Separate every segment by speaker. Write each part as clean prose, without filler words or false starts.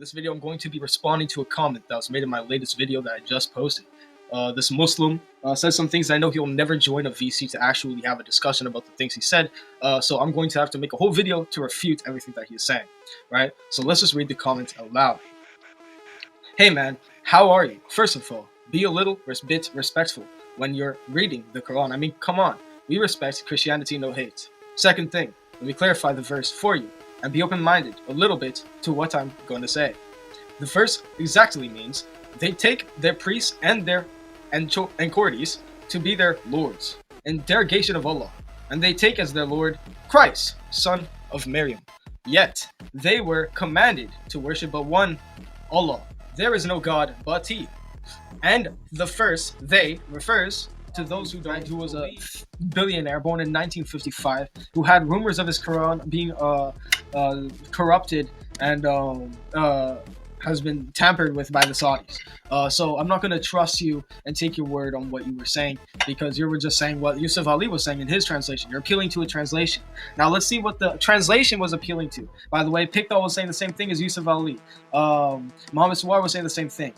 Speaker 1: This video I'm going to be responding to a comment that was made in my latest video that I just posted. This Muslim says some things I know he'll never join a VC to actually have a discussion about the things he said. So I'm going to have to make a whole video to refute everything that he's saying, right? So let's just read the comments out loud. Hey man, how are you? First of all, be a little bit respectful when you're reading the Quran. I mean, come on. We respect Christianity, no hate. Second thing, let me clarify the verse for you and be open-minded a little bit to what I'm going to say. The verse exactly means they take their priests and their Qur'is to be their lords, in derogation of Allah, and they take as their Lord Christ, son of Maryam. Yet they were commanded to worship but one Allah. There is no God but He. And the first they refers to those who died, who was a billionaire born in 1955, who had rumors of his Quran being corrupted and has been tampered with by the Saudis. So I'm not going to trust you and take your word on what you were saying, because you were just saying what Yusuf Ali was saying in his translation. You're appealing to a translation. Now let's see what the translation was appealing to. By the way, Pickthall was saying the same thing as Yusuf Ali. Muhammad Sawar was saying the same thing.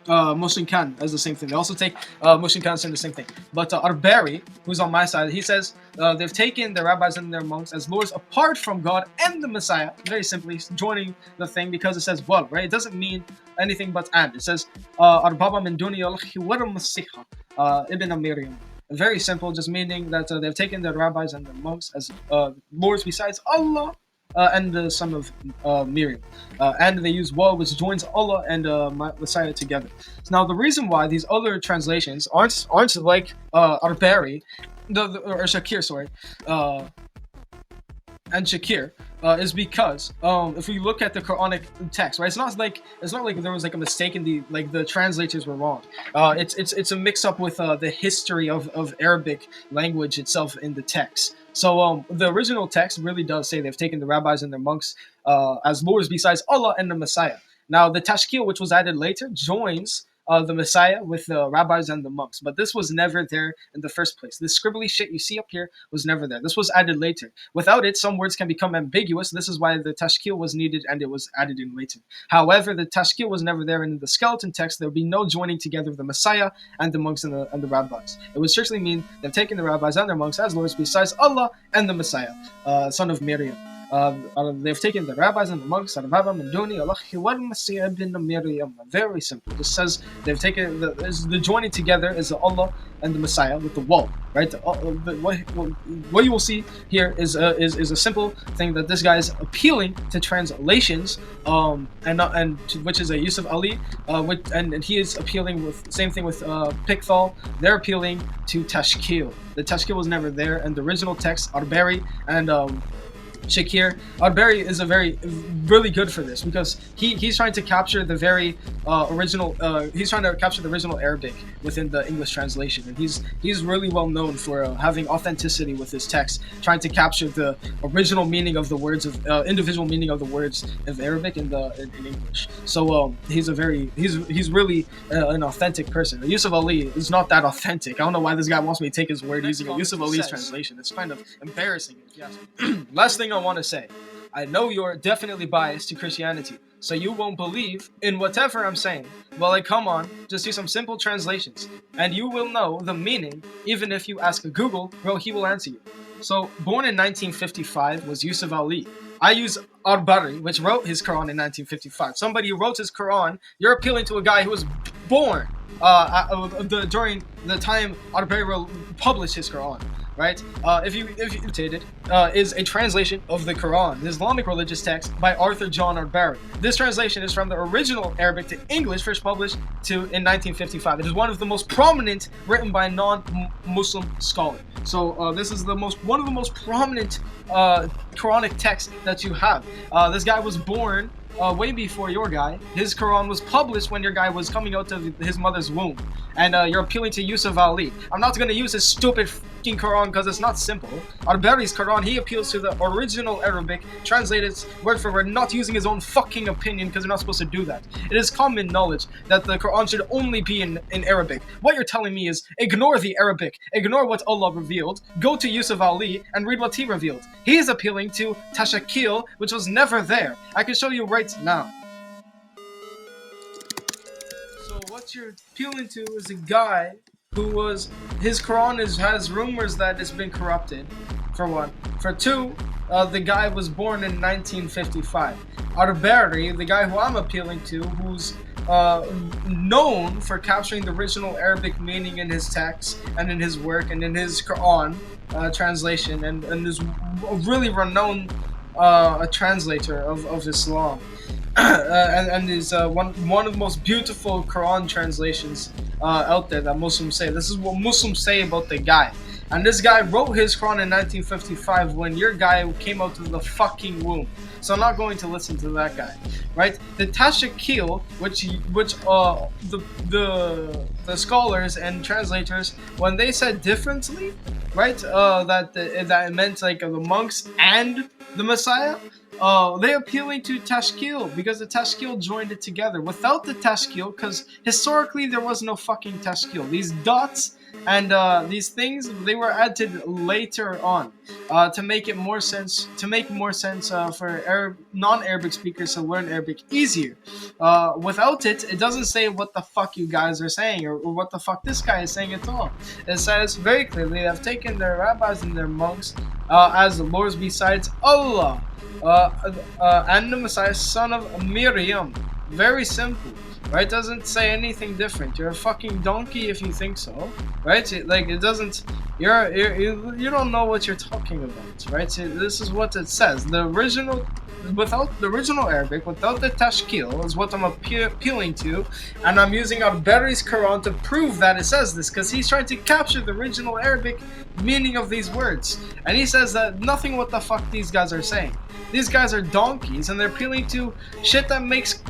Speaker 1: Muslim Khan does the same thing. They also take Muslim Khan saying the same thing. But Arbari, who's on my side, he says they've taken their rabbis and their monks as lords apart from God and the Messiah. Very simply joining the thing because it says well, right? It doesn't mean anything but and. It says Arbaba min duni al-Khi wa al-Masiha ibn Maryam. Very simple, just meaning that they've taken their rabbis and their monks as lords besides Allah and the son of Miriam, and they use wa, which joins Allah and Messiah together. So now the reason why these other translations aren't like Arbari, or Shakir, sorry, and Shakir, is because if we look at the Quranic text, right, it's not like there was like a mistake in the translators were wrong. It's a mix up with the history of Arabic language itself in the text. So the original text really does say they've taken the rabbis and their monks as lords besides Allah and the Messiah. Now the tashkil, which was added later, joins the Messiah with the rabbis and the monks, but this was never there in the first place. This scribbly shit you see up here was never there. This was added later. Without it, some words can become ambiguous. This is why the tashkil was needed and it was added in later. However, the tashkil was never there, and in the skeleton text there would be no joining together of the Messiah and the monks and the rabbis. It would strictly mean they've taken the rabbis and their monks as lords besides Allah and the Messiah, son of Maryam. They've taken the rabbis and the monks. Very simple. It says they've taken the joining together is Allah and the Messiah with the wall, right? What you will see here is a simple thing that this guy is appealing to translations, which is a Yusuf Ali, and he is appealing with same thing with Pickthall. They're appealing to tashkil. The tashkil was never there, and the original text Arbari and Shakir. Arbari is really good for this because he's trying to capture the very original. He's trying to capture the original Arabic within the English translation, and he's really well known for having authenticity with his text, trying to capture the original meaning of the words of individual meaning of the words of Arabic in English. So he's really an authentic person. Yusuf Ali is not that authentic. I don't know why this guy wants me to take his word using a Yusuf Ali's translation. It's kind of embarrassing, if you ask me. Last thing I want to say, I know you're definitely biased to Christianity, so you won't believe in whatever I'm saying. Well, like, come on, just do some simple translations, and you will know the meaning, even if you ask Google, bro, he will answer you. So, born in 1955 was Yusuf Ali. I use Arbari, which wrote his Quran in 1955. Somebody who wrote his Quran, you're appealing to a guy who was born during the time Arbari published his Quran. Right? If you notated, is a translation of the Quran, the Islamic religious text by Arthur John Arbari. This translation is from the original Arabic to English, first published in 1955. It is one of the most prominent written by a non-Muslim scholar. So this is one of the most prominent Quranic texts that you have. This guy was born way before your guy. His Quran was published when your guy was coming out of his mother's womb. And you're appealing to Yusuf Ali. I'm not going to use his stupid fucking Quran because it's not simple. Arbari's Quran, he appeals to the original Arabic, translated word for word, not using his own fucking opinion because you're not supposed to do that. It is common knowledge that the Quran should only be in Arabic. What you're telling me is ignore the Arabic, ignore what Allah revealed, go to Yusuf Ali and read what he revealed. He is appealing to Tashakil, which was never there. I can show you right now. So what you're appealing to is a guy who was his Quran has rumors that it's been corrupted. For one, for two, the guy was born in 1955. Arberi, the guy who I'm appealing to, who's known for capturing the original Arabic meaning in his text and in his work and in his Quran translation, and is a really renowned a translator of Islam. And is one of the most beautiful Quran translations out there that Muslims say. This is what Muslims say about the guy. And this guy wrote his Quran in 1955 when your guy came out of the fucking womb. So I'm not going to listen to that guy, right? The Tashakil, which the scholars and translators, when they said differently, right? That it meant like the monks and the Messiah. They appealing to Tashkil because the Tashkil joined it together. Without the Tashkil, because historically there was no fucking Tashkil. These dots and these things, they were added later on to make more sense for non-Arabic speakers to learn Arabic easier. Without it, it doesn't say what the fuck you guys are saying or what the fuck this guy is saying at all. It says very clearly they have taken their rabbis and their monks as the lords besides Allah. And the Messiah, son of Miriam. Very simple, right? Doesn't say anything different. You're a fucking donkey if you think so, right? It doesn't. You don't know what you're talking about, right? This is what it says. Without the original Arabic, without the Tashkil, is what I'm appealing to, and I'm using Al-Bari's Quran to prove that it says this, because he's trying to capture the original Arabic meaning of these words, and he says that nothing what the fuck these guys are saying. These guys are donkeys, and they're appealing to shit that makes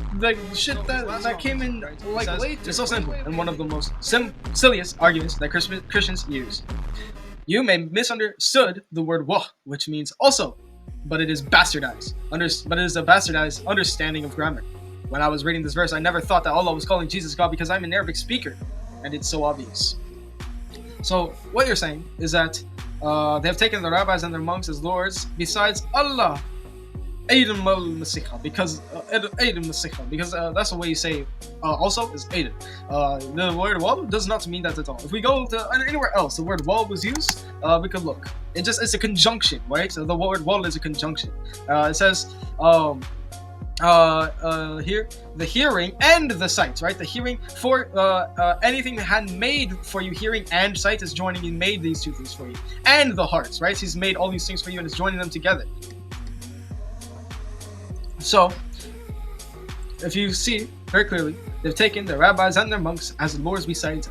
Speaker 1: shit that came in like later. It's so simple, and one of the most silliest arguments that Christians use. You may misunderstood the word wah, which means also, but it is bastardized. But it is a bastardized understanding of grammar. When I was reading this verse, I never thought that Allah was calling Jesus God because I'm an Arabic speaker, and it's so obvious. So what you're saying is that they have taken the rabbis and their monks as lords besides Allah. Aiden al-Masiha, because that's the way you say also is Aiden. The word wal does not mean that at all. If we go to anywhere else the word wal was used, we could look. It's a conjunction, right? So the word wal is a conjunction. It says here the hearing and the sight, right? The hearing for anything that had made for you, hearing and sight is joining. He made these two things for you, and the hearts, right? He's made all these things for you and is joining them together. So, if you see very clearly, they've taken the rabbis and their monks as lords besides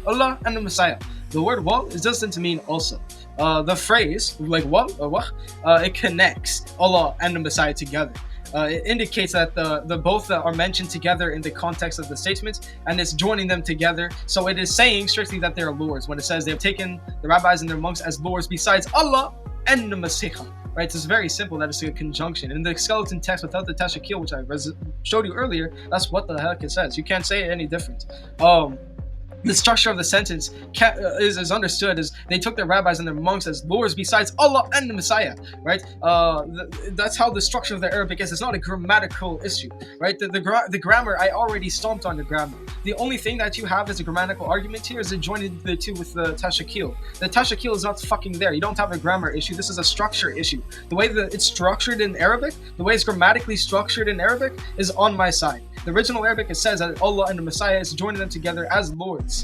Speaker 1: Allah and the Messiah. The word wal doesn't mean also. The phrase like wal or wah, it connects Allah and the Messiah together. It indicates that the both are mentioned together in the context of the statement, and it's joining them together. So it is saying strictly that they are lords when it says they have taken the rabbis and their monks as lords besides Allah and the Messiah. Right, it's very simple that it's a conjunction. In the skeleton text without the Tashakil, which I showed you earlier, that's what the heck it says. You can't say it any different. The structure of the sentence is understood as they took their rabbis and their monks as lords besides Allah and the Messiah, right? That's how the structure of the Arabic is. It's not a grammatical issue, right? The grammar, I already stomped on the grammar. The only thing that you have as a grammatical argument here is to join the two with the Tashakil. The Tashakil is not fucking there. You don't have a grammar issue. This is a structure issue. The way that it's structured in Arabic, the way it's grammatically structured in Arabic is on my side. The original Arabic, it says that Allah and the Messiah is joining them together as lords.